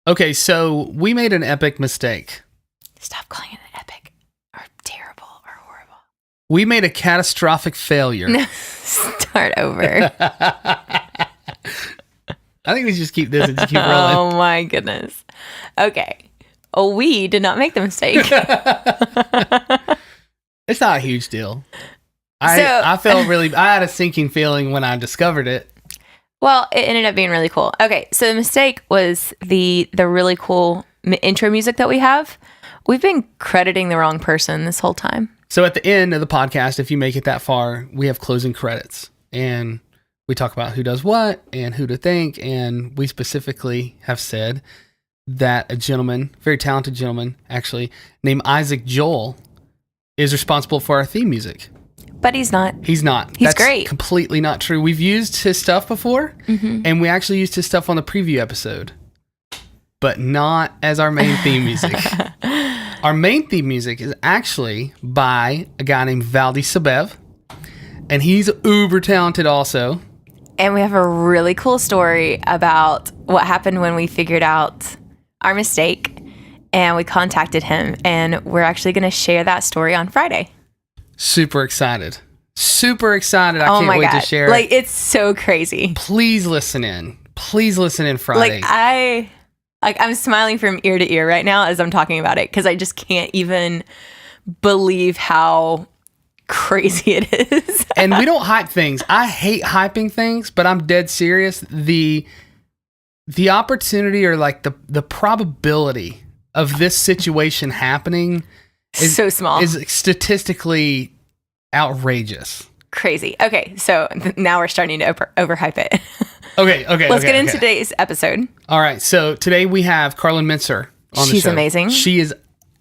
Okay, so we made an epic mistake. Stop calling it an epic or terrible or horrible. We made a catastrophic failure. Start over. I think we just keep this and just keep rolling. Oh my goodness. Okay. Oh, we did not make the mistake. It's not a huge deal. I felt I had a sinking feeling when I discovered it. Well, it ended up being really cool. Okay, so the mistake was the really cool intro music that we have. We've been crediting the wrong person this whole time. So at the end of the podcast, if you make it that far, we have closing credits. And we talk about who does what and who to thank. And we specifically have said that a gentleman, very talented gentleman, actually, named Isaac Joel, is responsible for our theme music. But he's not. He's not. He's That's great. Completely not true. We've used his stuff before, and we actually used his stuff on the preview episode, but not as our main theme music. Our main theme music is actually by a guy named Valdi Sabev, and he's uber talented also. And we have a really cool story about what happened when we figured out our mistake, and we contacted him, and we're actually going to share that story on Friday. Super excited. I can't wait to share it. It's so crazy. Please listen in Friday. I'm smiling from ear to ear right now as I'm talking about it because I just can't even believe how crazy it is. And we don't hype things. I hate hyping things, but I'm dead serious. The opportunity or like the probability of this situation happening is so small. Is statistically outrageous. Crazy. Okay, so now we're starting to overhype it. Okay. Let's get into today's episode. All right, so today we have Carlyn Menser on the show. She's amazing. She is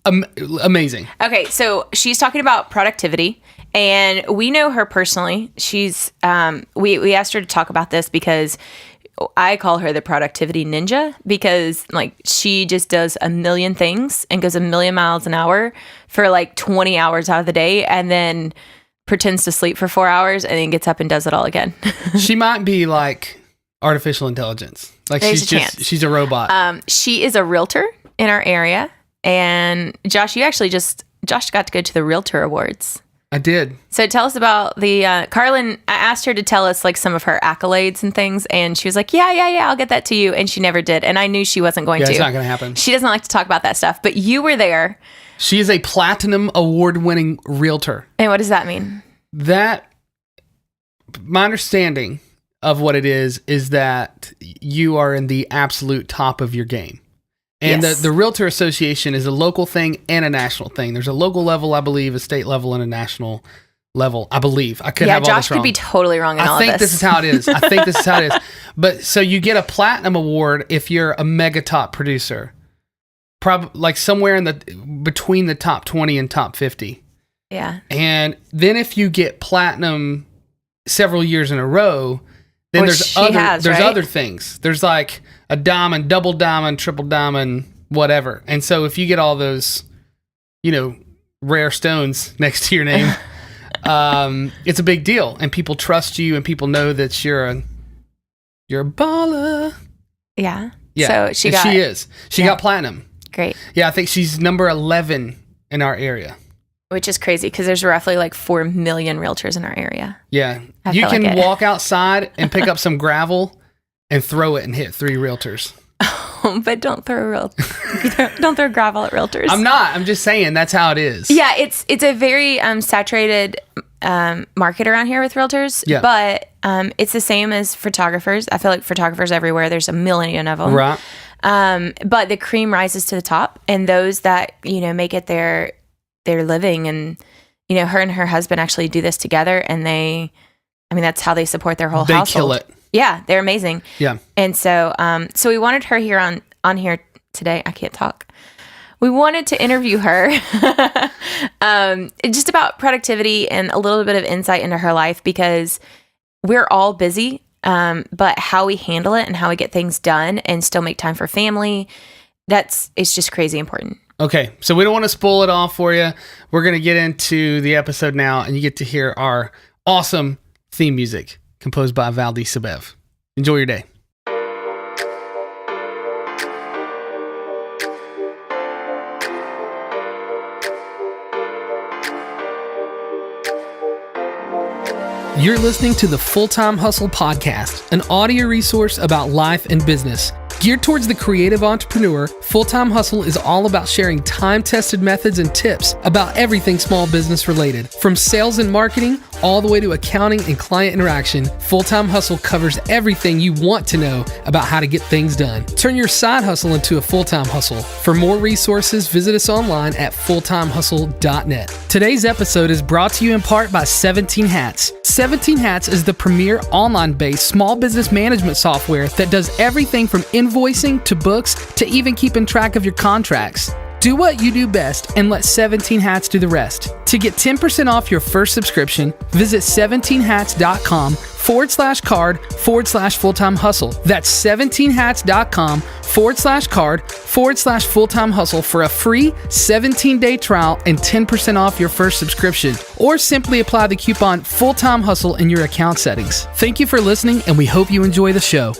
amazing. Okay, so she's talking about productivity, and we know her personally. She's we asked her to talk about this because I call her the productivity ninja because like she just does a million things and goes a million miles an hour for like 20 hours out of the day and then pretends to sleep for 4 hours and then gets up and does it all again. She might be like artificial intelligence. Like she's a robot. She is a realtor in our area, and Josh got to go to the Realtor Awards. I did. So tell us about the Carlyn. I asked her to tell us like some of her accolades and things, and she was like, yeah, I'll get that to you. And she never did. And I knew she wasn't going to. It's not going to happen. She doesn't like to talk about that stuff, but you were there. She is a platinum award-winning realtor. And what does that mean? My understanding of what it is that you are in the absolute top of your game. And yes. the Realtor Association is a local thing and a national thing. There's a local level, I believe, a state level, and a national level, I believe. I could have all Josh this wrong. Could be totally wrong in all of this. I think this is how it is. But so you get a platinum award if you're a mega top producer. Probably like somewhere in between the top 20 and top 50. Yeah. And then if you get platinum several years in a row, then there's other things. There's like a diamond, double diamond, triple diamond, whatever. And so if you get all those, rare stones next to your name, it's a big deal. And people trust you and people know that you're a baller. Yeah. Yeah. So she got platinum. Great. Yeah. I think she's number 11 in our area. Which is crazy because there's roughly like 4 million realtors in our area. Yeah. You can walk outside and pick up some gravel and throw it and hit 3 realtors. But don't throw don't throw gravel at realtors. I'm not. I'm just saying that's how it is. Yeah, it's a very saturated market around here with realtors. Yeah. But it's the same as photographers. I feel like photographers everywhere. There's a million of them. Right. But the cream rises to the top, and those that make it their living, and her and her husband actually do this together, and that's how they support their whole household. They kill it. Yeah, they're amazing. Yeah. And so so we wanted her here on here today. I can't talk. We wanted to interview her just about productivity and a little bit of insight into her life, because we're all busy, but how we handle it and how we get things done and still make time for family, it's just crazy important. Okay, so we don't want to spoil it all for you. We're going to get into the episode now, and you get to hear our awesome theme music composed by Valdi Sabev. Enjoy your day. You're listening to the Full-Time Hustle Podcast, an audio resource about life and business. Geared towards the creative entrepreneur, Full-Time Hustle is all about sharing time-tested methods and tips about everything small business related. From sales and marketing, all the way to accounting and client interaction, Full-Time Hustle covers everything you want to know about how to get things done. Turn your side hustle into a full-time hustle. For more resources, visit us online at fulltimehustle.net. Today's episode is brought to you in part by 17 Hats. 17 Hats is the premier online-based small business management software that does everything from invoicing to books to even keeping track of your contracts. Do what you do best and let 17 Hats do the rest. To get 10% off your first subscription, visit 17hats.com/card/full-time hustle. That's 17hats.com/card/full-time hustle for a free 17-day trial and 10% off your first subscription. Or simply apply the coupon Full-Time Hustle in your account settings. Thank you for listening, and we hope you enjoy the show.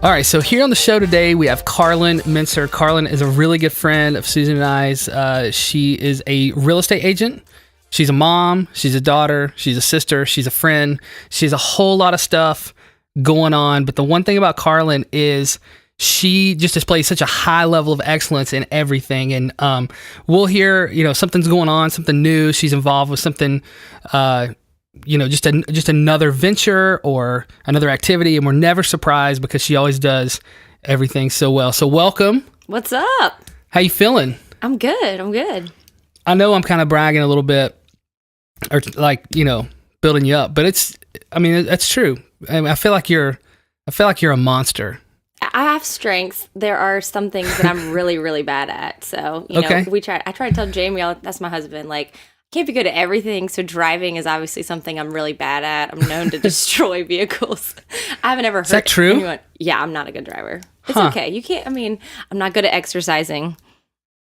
All right, so here on the show today, we have Carlyn Menser. Carlyn is a really good friend of Susan and I's. She is a real estate agent. She's a mom. She's a daughter. She's a sister. She's a friend. She has a whole lot of stuff going on. But the one thing about Carlyn is she just displays such a high level of excellence in everything. And we'll hear, something's going on, something new. She's involved with something, just another venture or another activity, and we're never surprised because she always does everything so well. So welcome. What's up? How you feeling? I'm good. I know I'm kind of bragging a little bit, or building you up, but that's true. I feel like you're a monster. I have strengths. There are some things that I'm really, really bad at. So, okay. I try to tell Jamie, that's my husband, can't be good at everything. So driving is obviously something I'm really bad at. I'm known to destroy vehicles. I haven't ever heard. Is that true? Anyone. Yeah, I'm not a good driver. It's okay. You can't. I'm not good at exercising.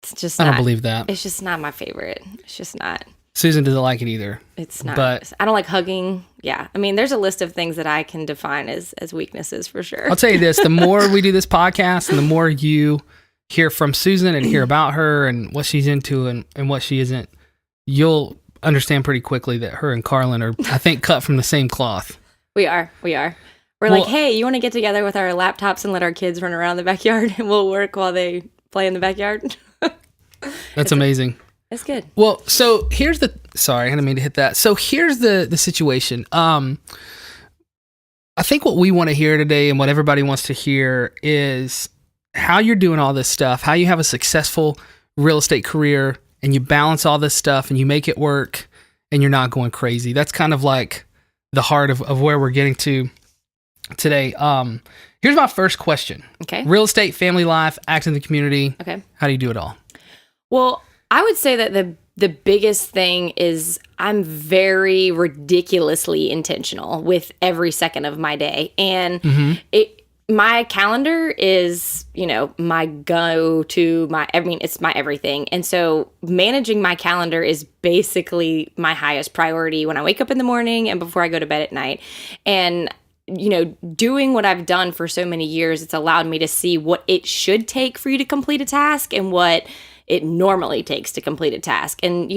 It's just. I don't believe that. It's just not my favorite. It's just not. Susan doesn't like it either. It's not. But I don't like hugging. Yeah. There's a list of things that I can define as weaknesses for sure. I'll tell you this: the more we do this podcast, and the more you hear from Susan and hear about her and what she's into and what she isn't, you'll understand pretty quickly that her and Carlyn are, I think, cut from the same cloth. We are. We're like, hey, you want to get together with our laptops and let our kids run around the backyard and we'll work while they play in the backyard? That's amazing. It's good. Well, so here's sorry, I didn't mean to hit that. So here's the situation. I think what we want to hear today and what everybody wants to hear is how you're doing all this stuff, how you have a successful real estate career, and you balance all this stuff and you make it work and you're not going crazy. That's kind of like the heart of where we're getting to today. Here's my first question. Okay. Real estate, family life, act in the community. Okay. How do you do it all? Well, I would say that the biggest thing is I'm very ridiculously intentional with every second of my day. And my calendar is, my go-to, it's my everything. And so managing my calendar is basically my highest priority when I wake up in the morning and before I go to bed at night. And, doing what I've done for so many years, it's allowed me to see what it should take for you to complete a task and what it normally takes to complete a task. And,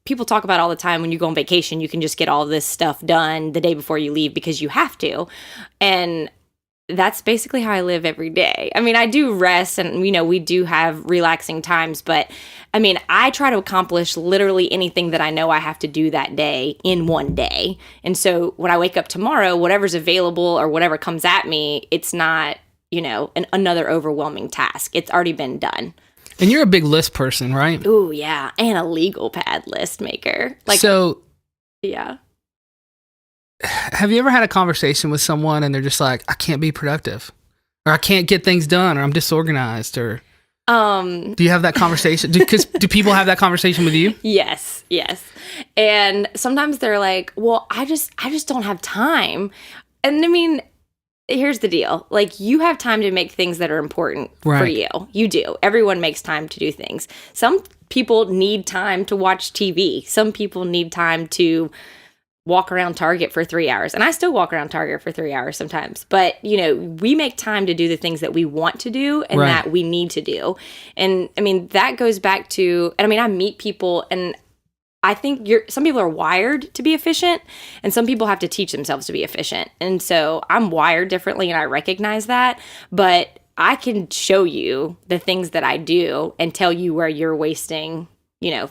people talk about all the time when you go on vacation, you can just get all this stuff done the day before you leave because you have to. And that's basically how I live every day. I do rest and, we do have relaxing times, but I try to accomplish literally anything that I know I have to do that day in one day. And so when I wake up tomorrow, whatever's available or whatever comes at me, it's not, another overwhelming task. It's already been done. And you're a big list person, right? Ooh, yeah. And a legal pad list maker. Yeah. Have you ever had a conversation with someone and they're just like, I can't be productive, or I can't get things done, or I'm disorganized, or do you have that conversation? Do people have that conversation with you? Yes. And sometimes they're like, well, I just don't have time. And here's the deal. You have time to make things that are important for you. You do. Everyone makes time to do things. Some people need time to watch TV. Some people need time to walk around Target for 3 hours. And I still walk around Target for 3 hours sometimes. But, we make time to do the things that we want to do and that we need to do. And, that goes back to, and I meet people, and I think some people are wired to be efficient, and some people have to teach themselves to be efficient. And so I'm wired differently, and I recognize that. But I can show you the things that I do and tell you where you're wasting,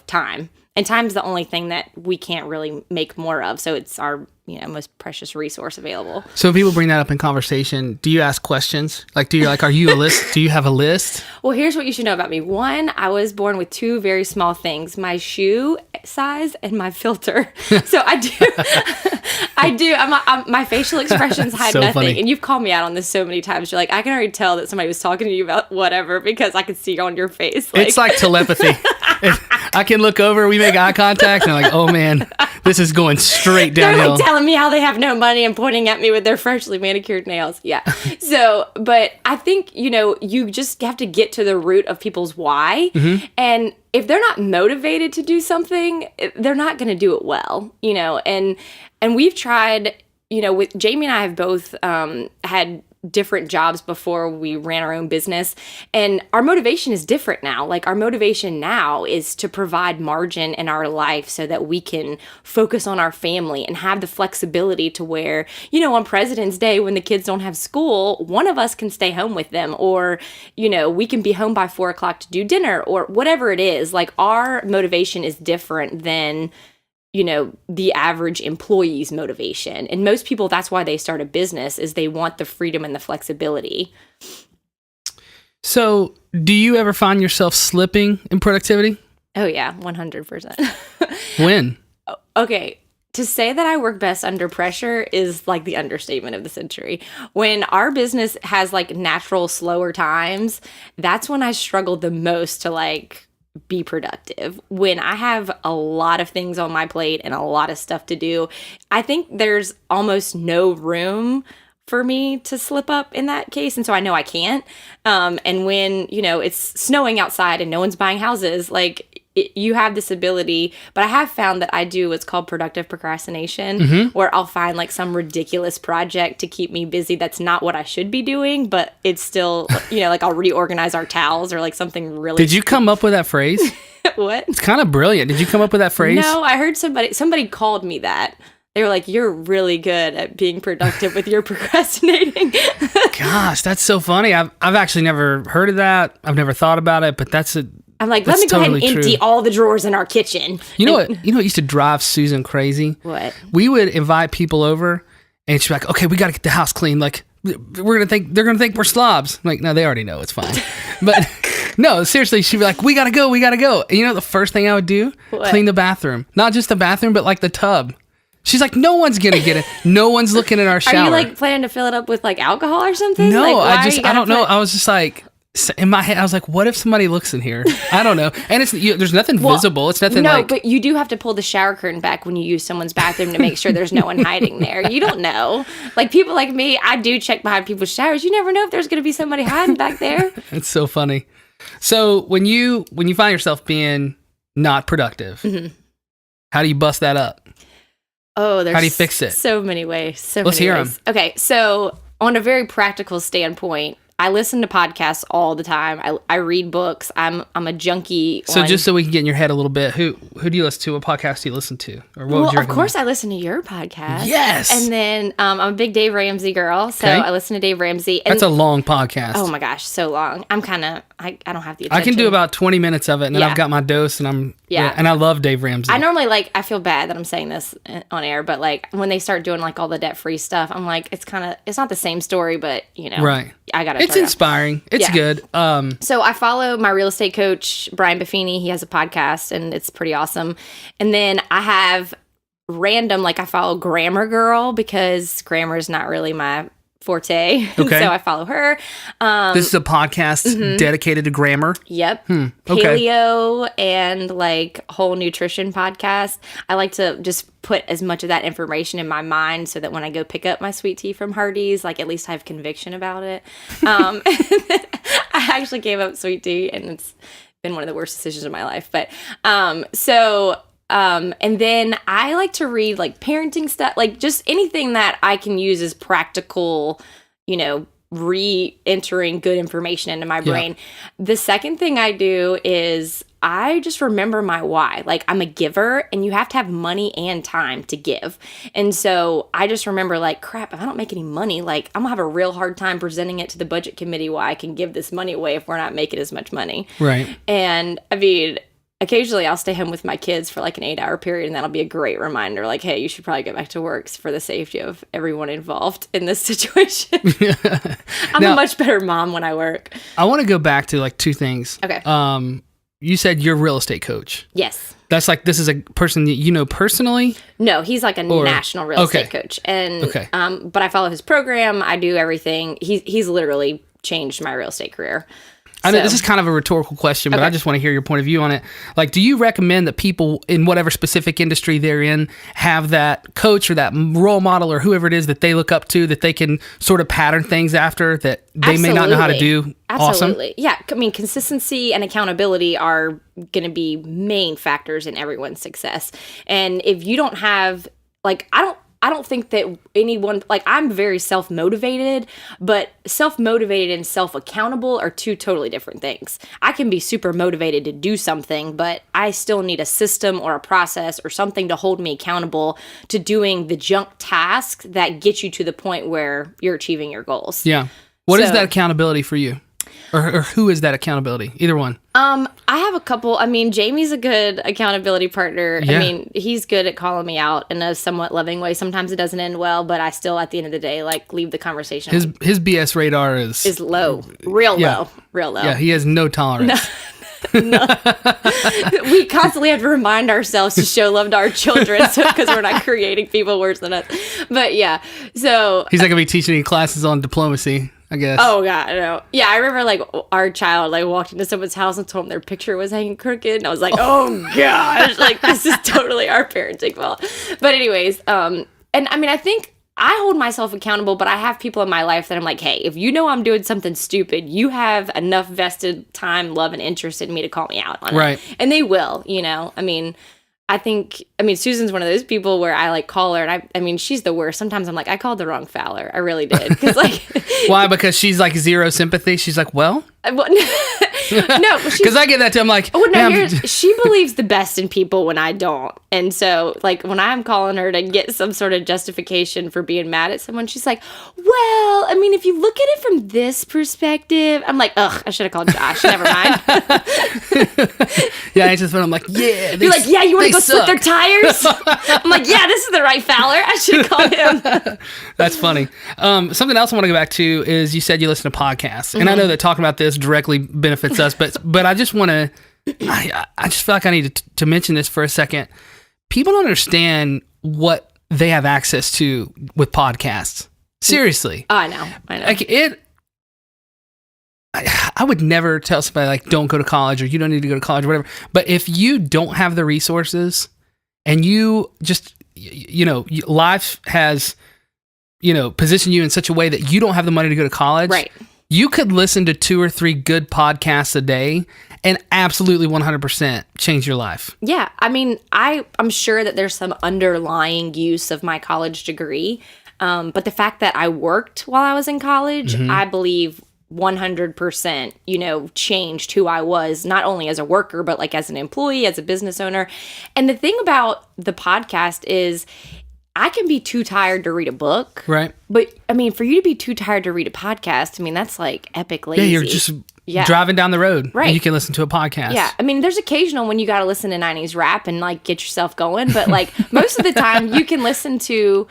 time. And time's the only thing that we can't really make more of. So it's our, most precious resource available. So people bring that up in conversation. Do you ask questions? Are you a list? Do you have a list? Well, here's what you should know about me. One, I was born with two very small things, my shoe size and my filter. So I do. My facial expressions hide so nothing. Funny. And you've called me out on this so many times. You're like, I can already tell that somebody was talking to you about whatever because I can see on your face. It's like telepathy. I can look over, we make eye contact, and I'm like, oh man, this is going straight downhill. They're like telling me how they have no money and pointing at me with their freshly manicured nails. Yeah. So, but I think, you just have to get to the root of people's why. Mm-hmm. And if they're not motivated to do something, they're not going to do it well, and we've tried, with Jamie and I have both had different jobs before we ran our own business, and our motivation is different now. Like, our motivation now is to provide margin in our life so that we can focus on our family and have the flexibility to where, on President's Day when the kids don't have school, one of us can stay home with them, or we can be home by 4:00 to do dinner, or whatever it is. Like, our motivation is different than the average employee's motivation. And most people, that's why they start a business, is they want the freedom and the flexibility. So do you ever find yourself slipping in productivity? Oh yeah, 100%. When? Okay. To say that I work best under pressure is like the understatement of the century. When our business has like natural slower times, that's when I struggle the most to be productive. When I have a lot of things on my plate and a lot of stuff to do, I think there's almost no room for me to slip up in that case. And so I know I can't. And when, it's snowing outside and no one's buying houses, you have this ability, but I have found that I do what's called productive procrastination, mm-hmm. where I'll find some ridiculous project to keep me busy that's not what I should be doing, but it's still, I'll reorganize our towels or something really. Did you come up with that phrase? What? It's kind of brilliant. Did you come up with that phrase? No, I heard somebody called me that. They were like, you're really good at being productive with your procrastinating. Gosh, that's so funny. I've actually never heard of that. I've never thought about it, but I'm like, let me go ahead and empty all the drawers in our kitchen. You know what used to drive Susan crazy? What? We would invite people over, and she'd be like, okay, we got to get the house clean. They're going to think we're slobs. I'm like, no, they already know, it's fine. But no, seriously, she'd be like, we got to go. And the first thing I would do? What? Clean the bathroom. Not just the bathroom, but the tub. She's like, no one's going to get it. No one's looking at our shower. Are you planning to fill it up with alcohol or something? No, I don't know. I was just in my head, I was like, what if somebody looks in here? I don't know. And there's nothing visible. It's nothing No, but you do have to pull the shower curtain back when you use someone's bathroom to make sure there's no one hiding there. You don't know. People like me, I do check behind people's showers. You never know if there's going to be somebody hiding back there. It's so funny. So when you find yourself being not productive, mm-hmm. how do you bust that up? Oh, there's how do you fix it? So many ways. Let's hear them. Okay, so on a very practical standpoint, I listen to podcasts all the time. I read books. I'm a junkie. So just so we can get in your head a little bit, who do you listen to? What podcast do you listen to? Or what would you recommend? Of course I listen to your podcast. Yes. And then I'm a big Dave Ramsey girl, so I listen to Dave Ramsey. That's a long podcast. Oh my gosh, so long. I'm kind of I don't have the attention. I can do about 20 minutes of it, and then I've got my dose, and and I love Dave Ramsey. I normally I feel bad that I'm saying this on air, but when they start doing all the debt-free stuff, I'm like, it's not the same story, but right. I got to. It's inspiring. It's good. So I follow my real estate coach, Brian Buffini. He has a podcast, and it's pretty awesome. And then I have random, I follow Grammar Girl because grammar is not really my forte. Okay. So I follow her. This is a podcast mm-hmm. dedicated to grammar? Yep. Paleo and whole nutrition podcast. I like to just put as much of that information in my mind so that when I go pick up my sweet tea from Hardee's, at least I have conviction about it. I actually gave up sweet tea, and it's been one of the worst decisions of my life. But and then I like to read parenting stuff, just anything that I can use as practical, re-entering good information into my brain. The second thing I do is I just remember my why. Like, I'm a giver, and you have to have money and time to give. And so I just remember, like, crap, if I don't make any money, like, I'm gonna have a real hard time presenting it to the budget committee why I can give this money away if we're not making as much money. Right. And I mean, occasionally I'll stay home with my kids for like an 8-hour period, and that'll be a great reminder, like, hey, you should probably get back to work for the safety of everyone involved in this situation. I'm a much better mom when I work. I want to go back to like two things. Okay. You said you're a real estate coach. Yes. That's like, this is a person that you know personally? No, he's like a national real estate coach. And but I follow his program. I do everything. He's literally changed my real estate career. I know this is kind of a rhetorical question, but I just want to hear your point of view on it. Like, do you recommend that people in whatever specific industry they're in have that coach or that role model or whoever it is that they look up to, that they can sort of pattern things after that they may not know how to do? Absolutely. Awesome? Yeah. I mean, consistency and accountability are going to be main factors in everyone's success. And if you don't have, like, I don't think that anyone, like, I'm very self-motivated, but self-motivated and self-accountable are two totally different things. I can be super motivated to do something, but I still need a system or a process or something to hold me accountable to doing the junk tasks that get you to the point where you're achieving your goals. Yeah. What is that accountability for you? Or who is that accountability? Either one. I have a couple. I mean, Jamie's a good accountability partner. Yeah. I mean, he's good at calling me out in a somewhat loving way. Sometimes it doesn't end well, but I still, at the end of the day, like, leave the conversation. His BS radar is low, real low. Yeah, he has no tolerance. No. We constantly have to remind ourselves to show love to our children because we're not creating people worse than us. But yeah, so he's not gonna be teaching any classes on diplomacy, I guess. Oh God, no. Yeah, I remember like our child like walked into someone's house and told them their picture was hanging crooked, and I was like, oh gosh, like this is totally our parenting fault. But anyways, and I mean, I think I hold myself accountable, but I have people in my life that I'm like, hey, if you know I'm doing something stupid, you have enough vested time, love, and interest in me to call me out on it. And they will, you know. I mean, Susan's one of those people where I like call her, and I mean, she's the worst. Sometimes I'm like, I called the wrong Fowler. I really did. Because like, why? Because she's like zero sympathy. She's like, well, no, because I get that too. I'm like, she believes the best in people when I don't, and so like when I'm calling her to get some sort of justification for being mad at someone, she's like, well, I mean, if you look at it from this perspective, I'm like, ugh, I should have called Josh. Never mind. Yeah, I just I'm like, yeah, you're like, yeah, you want to go split their tires? I'm like, yeah, this is the right Fowler. I should have called him. That's funny. Something else I want to go back to is you said you listen to podcasts, and I know that talking about this directly benefits us, but I just want to, I just feel like I need to mention this for a second. People don't understand what they have access to with podcasts. Seriously. Oh, I know. Like I would never tell somebody like, don't go to college or you don't need to go to college or whatever. But if you don't have the resources and you just, life has, positioned you in such a way that you don't have the money to go to college. Right. You could listen to 2 or 3 good podcasts a day and absolutely 100% change your life. Yeah. I mean, I'm sure that there's some underlying use of my college degree. But the fact that I worked while I was in college, I believe 100%, changed who I was, not only as a worker, but like as an employee, as a business owner. And the thing about the podcast is I can be too tired to read a book. Right. But I mean, for you to be too tired to read a podcast, I mean, that's like epic lazy. Yeah, you're just driving down the road. Right. And you can listen to a podcast. Yeah. I mean, there's occasional when you got to listen to 90s rap and like get yourself going. But like most of the time you can listen to,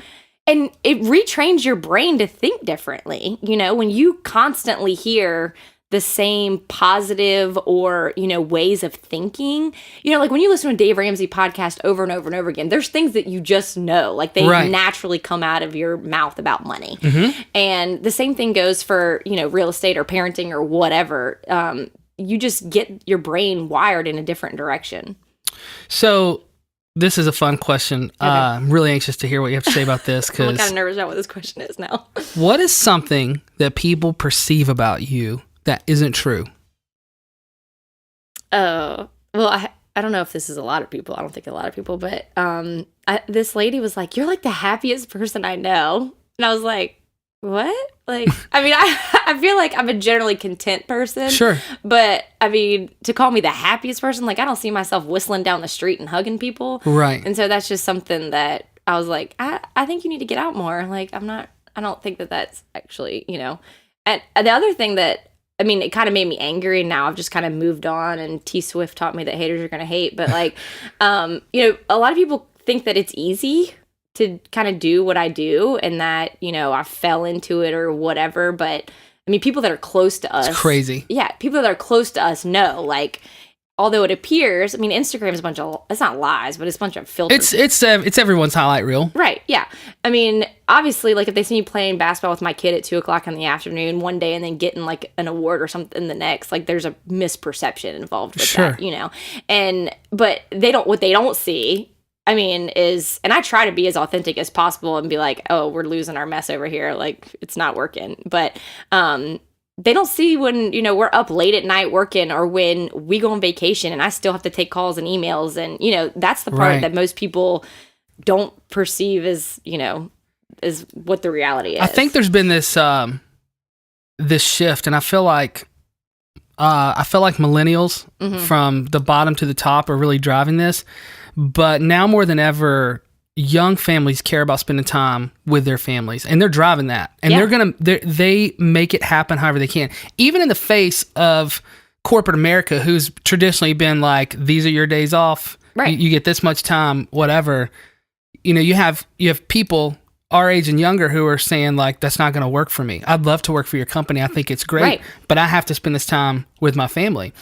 and it retrains your brain to think differently. When you constantly hear the same positive or, ways of thinking, like when you listen to a Dave Ramsey podcast over and over and over again, there's things that you just know, like they naturally come out of your mouth about money. And the same thing goes for, real estate or parenting or whatever. You just get your brain wired in a different direction. So this is a fun question. Okay. I'm really anxious to hear what you have to say about this. I'm kind of nervous about what this question is now. What is something that people perceive about you that isn't true? Well, I don't know if this is a lot of people. I don't think a lot of people, but this lady was like, you're like the happiest person I know. And I was like, what? Like, I mean, I feel like I'm a generally content person. Sure. But, I mean, to call me the happiest person, like, I don't see myself whistling down the street and hugging people. Right. And so that's just something that I was like, I think you need to get out more. Like, I don't think that that's actually, you know. And the other thing that, I mean, it kind of made me angry, and now I've just kind of moved on, and T Swift taught me that haters are going to hate. But, like, you know, a lot of people think that it's easy to kind of do what I do, and that, you know, I fell into it or whatever. But I mean, people that are close to us, it's crazy. Yeah. People that are close to us know, like, although it appears, I mean, Instagram is a bunch of, it's not lies, but it's a bunch of filters. It's everyone's highlight reel. Right. Yeah. I mean, obviously, like, if they see me playing basketball with my kid at 2:00 in the afternoon one day and then getting like an award or something the next, like, there's a misperception involved with that, you know? But what they don't see, I mean, is, and I try to be as authentic as possible and be like, oh, we're losing our mess over here. Like, it's not working. But, they don't see when, you know, we're up late at night working, or when we go on vacation and I still have to take calls and emails. And, you know, that's the part that most people don't perceive as, you know, is what the reality is. I think there's been this shift, and I feel like millennials from the bottom to the top are really driving this. But now more than ever, young families care about spending time with their families, and they're driving that, and they make it happen however they can, even in the face of corporate America, who's traditionally been like, these are your days off, right? You get this much time, whatever. You know, you have people our age and younger who are saying, like, that's not going to work for me. I'd love to work for your company. I think it's great, but I have to spend this time with my family.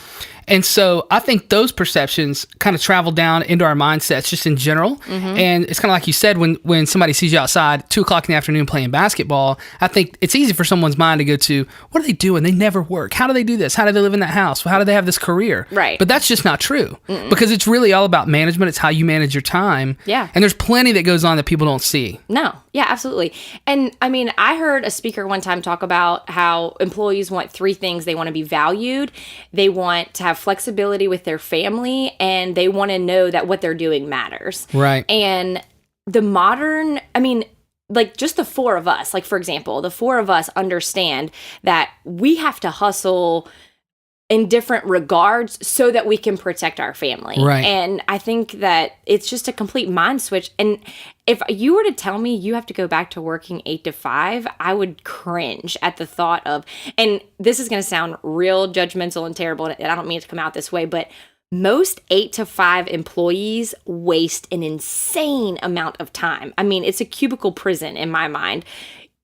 And so I think those perceptions kind of travel down into our mindsets just in general. And it's kind of like you said, when somebody sees you outside 2:00 in the afternoon playing basketball, I think it's easy for someone's mind to go to, what are they doing? They never work. How do they do this? How do they live in that house? How do they have this career? Right. But that's just not true, because it's really all about management. It's how you manage your time. Yeah. And there's plenty that goes on that people don't see. No. Yeah, absolutely. And I mean, I heard a speaker one time talk about how employees want 3 things. They want to be valued, they want to have flexibility with their family, and they want to know that what they're doing matters. Right. And the modern, I mean, like, just the 4 of us, like, for example, the 4 of us understand that we have to hustle in different regards so that we can protect our family. Right. And I think that it's just a complete mind switch. And if you were to tell me you have to go back to working 8 to 5, I would cringe at the thought of, and this is going to sound real judgmental and terrible, and I don't mean it to come out this way, but most 8 to 5 employees waste an insane amount of time. I mean, it's a cubicle prison in my mind.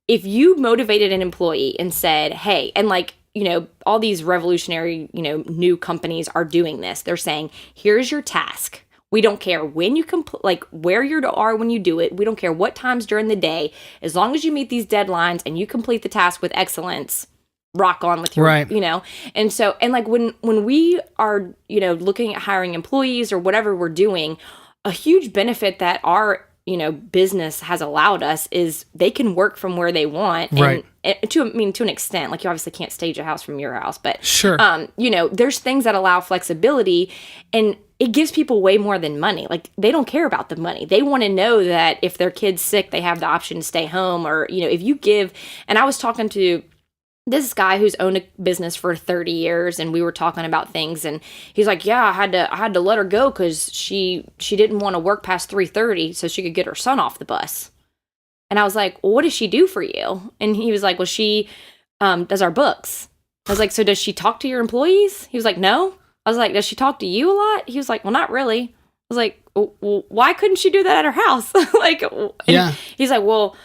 If you motivated an employee and said, hey, and like, you know, all these revolutionary, you know, new companies are doing this. They're saying, here's your task. We don't care when you like where you are when you do it. We don't care what times during the day. As long as you meet these deadlines and you complete the task with excellence, rock on with your, you know. And so, and like when we are, you know, looking at hiring employees or whatever we're doing, a huge benefit that our, you know, business has allowed us is they can work from where they want. Right. And to an extent, like, you obviously can't stage a house from your house, but sure. You know, there's things that allow flexibility, and it gives people way more than money. Like, they don't care about the money. They want to know that if their kid's sick, they have the option to stay home, or, you know, if you give, and I was talking to this guy who's owned a business for 30 years, and we were talking about things, and he's like, yeah, I had to let her go because she didn't want to work past 3:30 so she could get her son off the bus. And I was like, well, what does she do for you? And he was like, well, she does our books. I was like, so does she talk to your employees? He was like, no. I was like, does she talk to you a lot? He was like, well, not really. I was like, well, why couldn't she do that at her house? Like, yeah. He's like, well,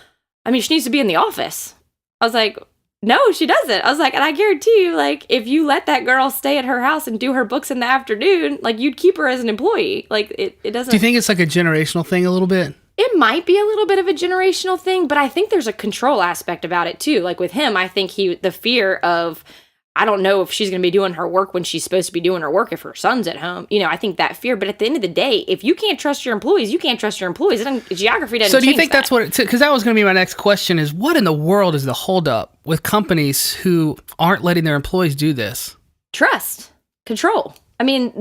I mean, she needs to be in the office. I was like, no, she doesn't. I was like, and I guarantee you, like, if you let that girl stay at her house and do her books in the afternoon, like, you'd keep her as an employee. Like, it doesn't. Do you think it's like a generational thing a little bit? It might be a little bit of a generational thing, but I think there's a control aspect about it too. Like, with him, I think the fear of, I don't know if she's going to be doing her work when she's supposed to be doing her work if her son's at home. You know, I think that fear. But at the end of the day, if you can't trust your employees, you can't trust your employees. Geography doesn't change. So do you think that's what? Because that was going to be my next question: is what in the world is the holdup with companies who aren't letting their employees do this? Trust, control. I mean,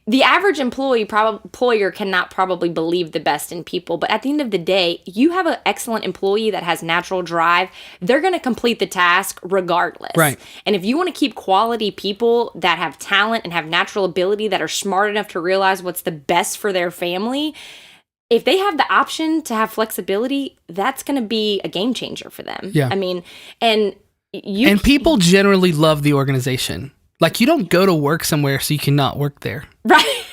the average employer cannot probably believe the best in people, but at the end of the day, you have an excellent employee that has natural drive. They're going to complete the task regardless. Right. And if you want to keep quality people that have talent and have natural ability, that are smart enough to realize what's the best for their family, if they have the option to have flexibility, that's going to be a game changer for them. Yeah. I mean, and people generally love the organization. Like, you don't go to work somewhere so you cannot work there. Right.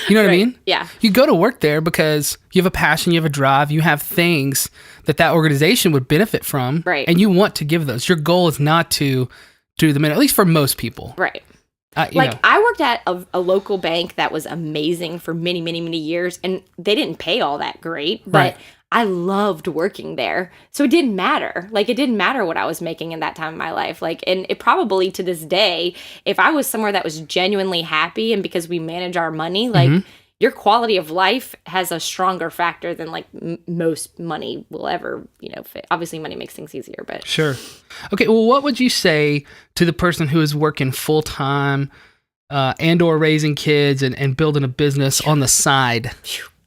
You know what I mean? Yeah. You go to work there because you have a passion, you have a drive, you have things that organization would benefit from. Right. And you want to give those. Your goal is not to do them in, at least for most people. Right. You know. I worked at a local bank that was amazing for many, many, many years, and they didn't pay all that great, but Right. I loved working there. So it didn't matter. Like, it didn't matter what I was making in that time of my life. Like, and it probably to this day, if I was somewhere that was genuinely happy, and because we manage our money, like, your quality of life has a stronger factor than like most money will ever, fit. Obviously money makes things easier, but. Sure. Okay. Well, what would you say to the person who is working full time, and or raising kids and building a business on the side?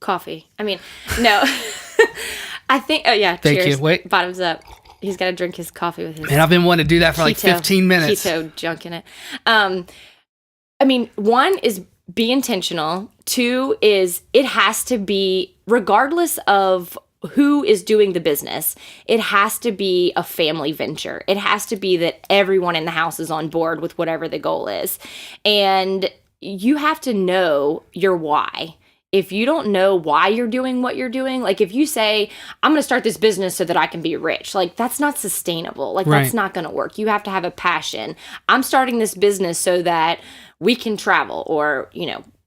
Coffee. I mean, no. I think, Thank cheers. you. Wait. Bottoms up. He's got to drink his coffee with his And I've been wanting to do that for like 15 minutes. keto junk in it. I mean, one is be intentional. Two is it has to be, regardless of who is doing the business, it has to be a family venture. It has to be that everyone in the house is on board with whatever the goal is. And you have to know your why. If you don't know why you're doing what you're doing, like if you say, I'm going to start this business so that I can be rich, like that's not sustainable. Like Right. That's not going to work. You have to have a passion. I'm starting this business so that we can travel, or,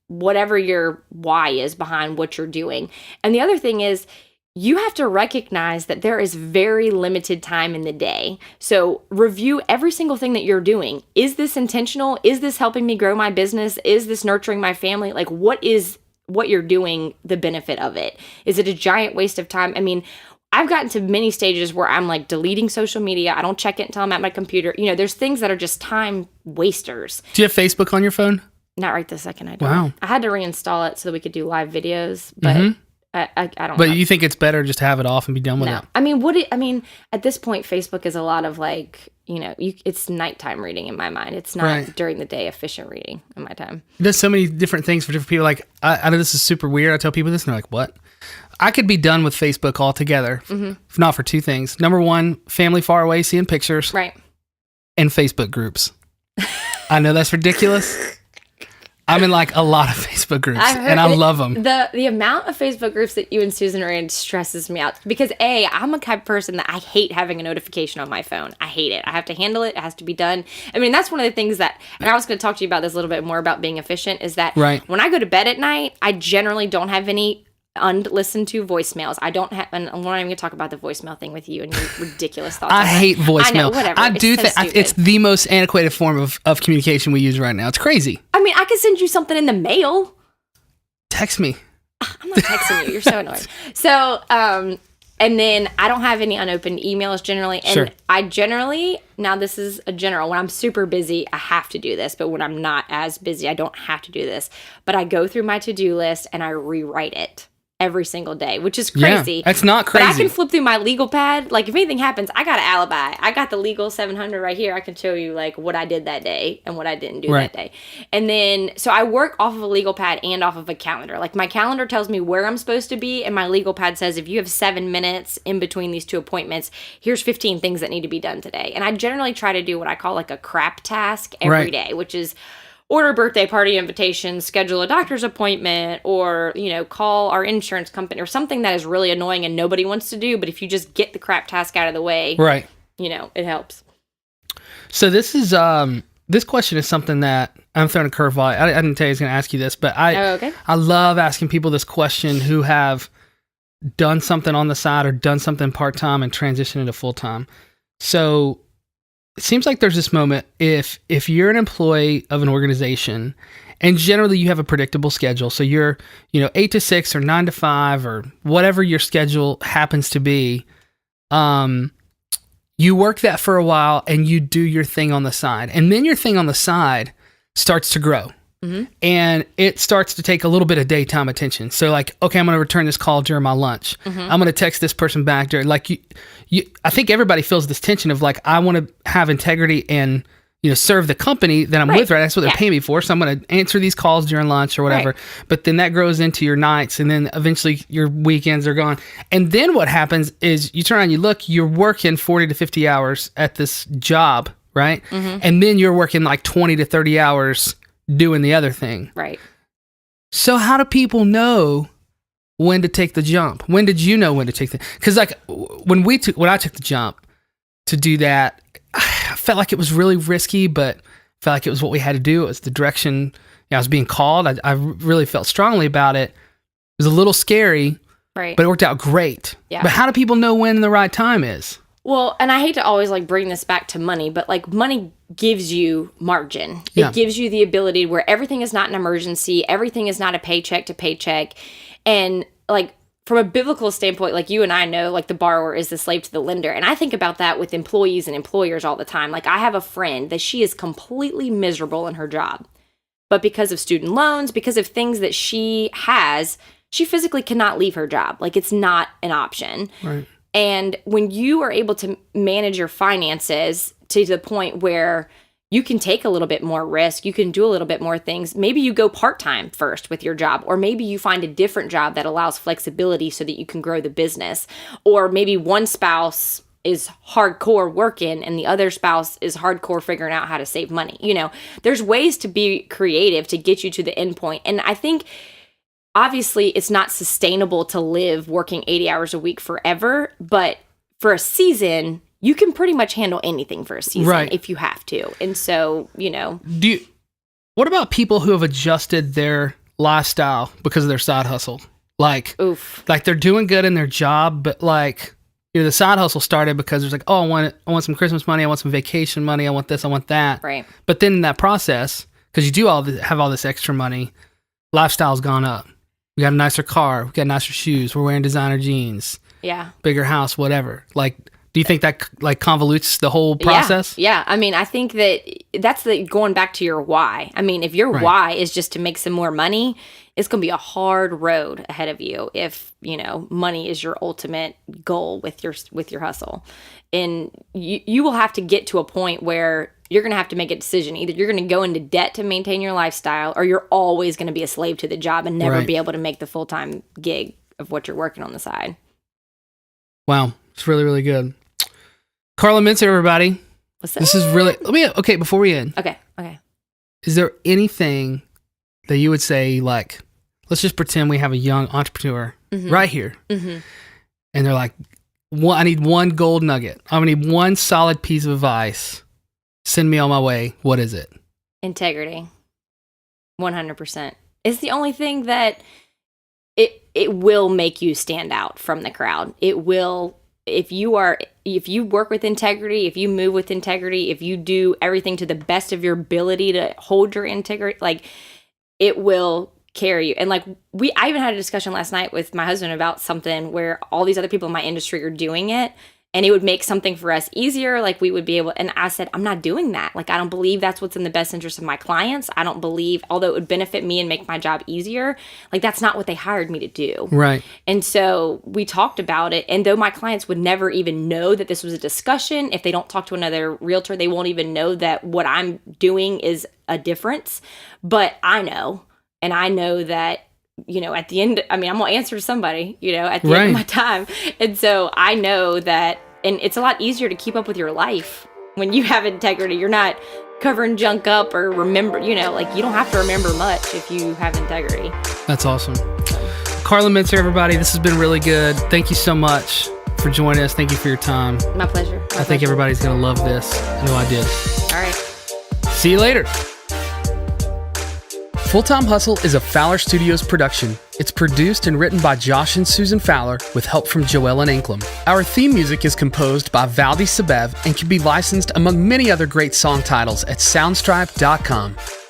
whatever your why is behind what you're doing. And the other thing is, you have to recognize that there is very limited time in the day. So review every single thing that you're doing. Is this intentional? Is this helping me grow my business? Is this nurturing my family? Like, what is what you're doing, the benefit of it? Is it a giant waste of time? I mean, I've gotten to many stages where I'm like deleting social media. I don't check it until I'm at my computer. There's things that are just time wasters. Do you have Facebook on your phone? Not right this second. I don't. Wow. I had to reinstall it so that we could do live videos, but I don't. But you think it's better just to have it off and be done with it? I mean, at this point, Facebook is a lot of like, it's nighttime reading in my mind. It's not during the day efficient reading in my time. It does so many different things for different people. Like, I know this is super weird. I tell people this and they're like, what? I could be done with Facebook altogether, if not for two things. Number one, family far away, seeing pictures. Right. And Facebook groups. I know that's ridiculous. I'm in like a lot of Facebook groups, and I love them. The amount of Facebook groups that you and Susan are in stresses me out, because I'm a type of person that I hate having a notification on my phone. I hate it. I have to handle it. It has to be done. I mean, that's one of the things that, and I was going to talk to you about this a little bit more about being efficient, is that when I go to bed at night, I generally don't have any unlistened to voicemails. I don't have, and I'm not even going to talk about the voicemail thing with you and your ridiculous thoughts. I hate voicemail. I know, whatever. I do think it's the most antiquated form of communication we use right now. It's crazy. I mean, I could send you something in the mail. Text me. I'm not texting you. You're so annoying. So, and then I don't have any unopened emails generally. And I generally, now this is a general, when I'm super busy, I have to do this. But when I'm not as busy, I don't have to do this. But I go through my to-do list and I rewrite it every single day, which is crazy. Yeah, that's not crazy. But I can flip through my legal pad. Like, if anything happens, I got an alibi. I got the legal 700 right here. I can show you, like, what I did that day and what I didn't do that day. And then, so I work off of a legal pad and off of a calendar. Like, my calendar tells me where I'm supposed to be, and my legal pad says, if you have 7 minutes in between these two appointments, here's 15 things that need to be done today. And I generally try to do what I call, like, a crap task every day, which is order a birthday party invitation, schedule a doctor's appointment, or, call our insurance company, or something that is really annoying and nobody wants to do. But if you just get the crap task out of the way, it helps. So this is, this question is something that I'm throwing a curveball. I didn't tell you I was going to ask you this, but I love asking people this question who have done something on the side or done something part-time and transitioned into full-time. So it seems like there's this moment, if you're an employee of an organization, and generally you have a predictable schedule, so you're 8 to 6 or 9 to 5 or whatever your schedule happens to be, you work that for a while and you do your thing on the side, and then your thing on the side starts to grow. and it starts to take a little bit of daytime attention. So like, okay, I'm going to return this call during my lunch. I'm going to text this person back during, like, I think everybody feels this tension of like, I want to have integrity and, serve the company that I'm with, right? That's what they're paying me for. So I'm going to answer these calls during lunch or whatever. Right. But then that grows into your nights, and then eventually your weekends are gone. And then what happens is you turn around, you look, you're working 40 to 50 hours at this job, right? And then you're working like 20 to 30 hours doing the other thing. Right. So how do people know when to take the jump? When did you know when to take because like when I took the jump to do that, I felt like it was really risky, but felt like it was what we had to do. It was the direction I was being called. I really felt strongly about it. It was a little scary, right? But it worked out great. Yeah. But how do people know when the right time is? Well, and I hate to always like bring this back to money, but like money gives you margin. It gives you the ability where everything is not an emergency. Everything is not a paycheck to paycheck. And like from a biblical standpoint, like you and I know, like the borrower is the slave to the lender. And I think about that with employees and employers all the time. Like I have a friend that she is completely miserable in her job, but because of student loans, because of things that she has, she physically cannot leave her job. Like it's not an option. Right. And when you are able to manage your finances to the point where you can take a little bit more risk, you can do a little bit more things. Maybe you go part-time first with your job, or maybe you find a different job that allows flexibility so that you can grow the business. Or maybe one spouse is hardcore working and the other spouse is hardcore figuring out how to save money. There's ways to be creative to get you to the end point. And I think obviously it's not sustainable to live working 80 hours a week forever, but for a season, you can pretty much handle anything for a season if you have to. And so, what about people who have adjusted their lifestyle because of their side hustle? Like, like they're doing good in their job, but like, the side hustle started because there's like, oh, I want some Christmas money, I want some vacation money, I want this, I want that. Right. But then in that process, because you do have all this extra money, lifestyle's gone up. We got a nicer car, we got nicer shoes, we're wearing designer jeans. Yeah. Bigger house, whatever. Like, do you think that like convolutes the whole process? Yeah. I mean, I think that's going back to your why. I mean, if your why is just to make some more money, it's going to be a hard road ahead of you if, money is your ultimate goal with your hustle. And you will have to get to a point where you're going to have to make a decision. Either you're going to go into debt to maintain your lifestyle, or you're always going to be a slave to the job and never be able to make the full-time gig of what you're working on the side. Wow. It's really, really good. Carlyn Menser, everybody. What's that? This is really, okay, before we end. Okay. Is there anything that you would say, like, let's just pretend we have a young entrepreneur right here. And they're like, I need one gold nugget. I need one solid piece of advice. Send me on my way. What is it? Integrity. 100%. It's the only thing that it will make you stand out from the crowd. It will. If you work with integrity, if you move with integrity, if you do everything to the best of your ability to hold your integrity, like it will carry you. And like I even had a discussion last night with my husband about something where all these other people in my industry are doing it, and it would make something for us easier. Like we would be able, and I said, I'm not doing that. Like, I don't believe that's what's in the best interest of my clients. I don't believe, although it would benefit me and make my job easier, like that's not what they hired me to do. Right. And so we talked about it. And though my clients would never even know that this was a discussion, if they don't talk to another realtor, they won't even know that what I'm doing is a difference. But I know, and I know that, at the end, I'm going to answer to somebody, at the end of my time. And so I know that, and it's a lot easier to keep up with your life when you have integrity. You're not covering junk up or remember, like you don't have to remember much if you have integrity. That's awesome. Carlyn Menser, everybody, this has been really good. Thank you so much for joining us. Thank you for your time. My pleasure. I think everybody's going to love this. I know I did. All right. See you later. Full-Time Hustle is a Fowler Studios production. It's produced and written by Josh and Susan Fowler with help from Joellen Anklem. Our theme music is composed by Valdi Sabev and can be licensed among many other great song titles at soundstripe.com.